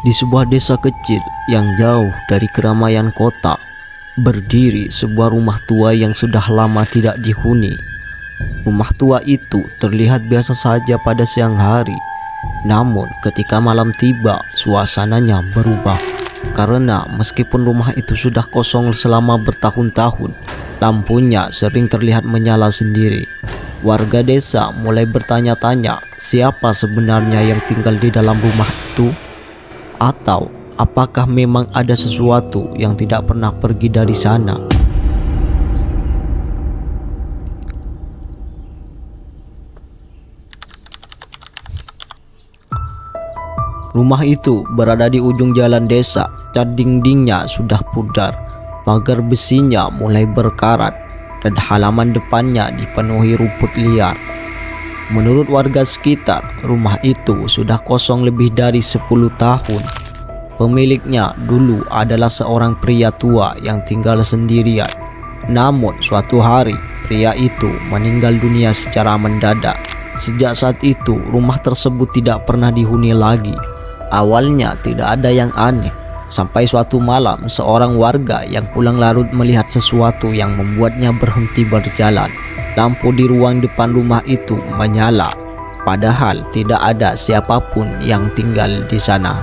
Di sebuah desa kecil yang jauh dari keramaian kota, berdiri sebuah rumah tua yang sudah lama tidak dihuni. Rumah tua itu terlihat biasa saja pada siang hari, namun ketika malam tiba, suasananya berubah. Karena meskipun rumah itu sudah kosong selama bertahun-tahun, lampunya sering terlihat menyala sendiri. Warga desa mulai bertanya-tanya siapa sebenarnya yang tinggal di dalam rumah itu, atau apakah memang ada sesuatu yang tidak pernah pergi dari sana. Rumah itu berada di ujung jalan desa. Cat dindingnya sudah pudar, pagar besinya mulai berkarat, dan halaman depannya dipenuhi rumput liar. Menurut warga sekitar, rumah itu sudah kosong lebih dari 10 tahun. Pemiliknya dulu adalah seorang pria tua yang tinggal sendirian. Namun suatu hari, pria itu meninggal dunia secara mendadak. Sejak saat itu, rumah tersebut tidak pernah dihuni lagi. Awalnya tidak ada yang aneh, sampai suatu malam seorang warga yang pulang larut melihat sesuatu yang membuatnya berhenti berjalan. Lampu di ruang depan rumah itu menyala, padahal tidak ada siapapun yang tinggal di sana.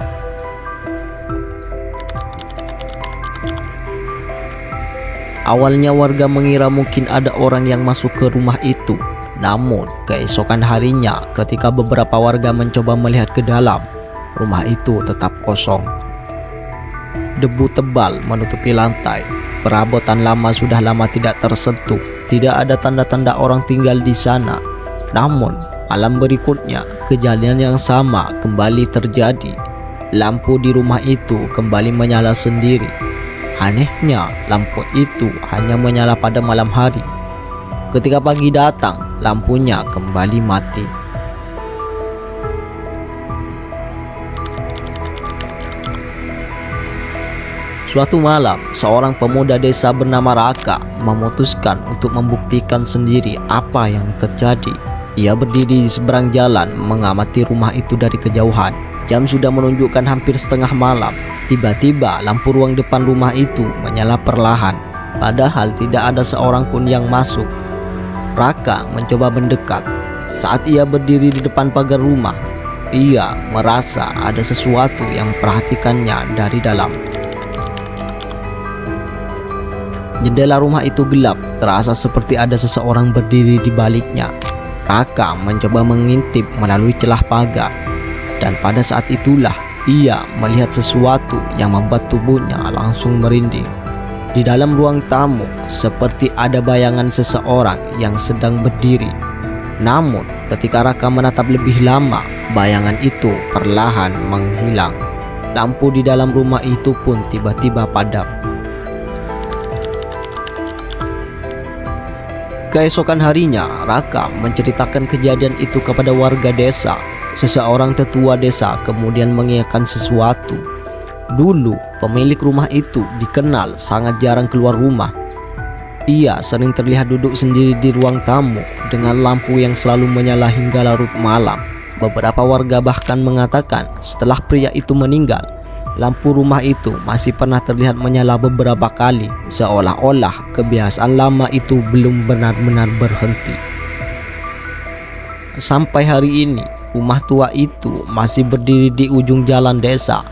Awalnya warga mengira mungkin ada orang yang masuk ke rumah itu. Namun keesokan harinya, ketika beberapa warga mencoba melihat ke dalam, rumah itu tetap kosong. Debu tebal menutupi lantai. Perabotan lama sudah lama tidak tersentuh. Tidak ada tanda-tanda orang tinggal di sana. Namun malam berikutnya, kejadian yang sama kembali terjadi. Lampu di rumah itu kembali menyala sendiri. Anehnya, lampu itu hanya menyala pada malam hari. Ketika pagi datang, lampunya kembali mati. Suatu malam, seorang pemuda desa bernama Raka memutuskan untuk membuktikan sendiri apa yang terjadi. Ia berdiri di seberang jalan mengamati rumah itu dari kejauhan. Jam sudah menunjukkan hampir setengah malam. Tiba-tiba lampu ruang depan rumah itu menyala perlahan, padahal tidak ada seorang pun yang masuk. Raka mencoba mendekat. Saat ia berdiri di depan pagar rumah, ia merasa ada sesuatu yang memperhatikannya dari dalam. Jendela rumah itu gelap, terasa seperti ada seseorang berdiri di baliknya. Raka mencoba mengintip melalui celah pagar, dan pada saat itulah ia melihat sesuatu yang membuat tubuhnya langsung merinding. Di dalam ruang tamu, seperti ada bayangan seseorang yang sedang berdiri. Namun ketika Raka menatap lebih lama, bayangan itu perlahan menghilang. Lampu di dalam rumah itu pun tiba-tiba padam. Keesokan harinya, Raka menceritakan kejadian itu kepada warga desa. Seseorang tetua desa kemudian mengingatkan sesuatu. Dulu, pemilik rumah itu dikenal sangat jarang keluar rumah. Ia sering terlihat duduk sendiri di ruang tamu dengan lampu yang selalu menyala hingga larut malam. Beberapa warga bahkan mengatakan setelah pria itu meninggal, lampu rumah itu masih pernah terlihat menyala beberapa kali, seolah-olah kebiasaan lama itu belum benar-benar berhenti. Sampai hari ini, rumah tua itu masih berdiri di ujung jalan desa.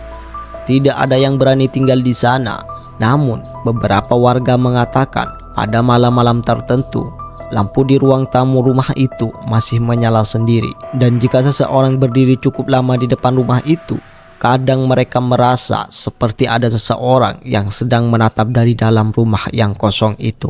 Tidak ada yang berani tinggal di sana. Namun, beberapa warga mengatakan pada malam-malam tertentu, lampu di ruang tamu rumah itu masih menyala sendiri. Dan jika seseorang berdiri cukup lama di depan rumah itu, kadang mereka merasa seperti ada seseorang yang sedang menatap dari dalam rumah yang kosong itu.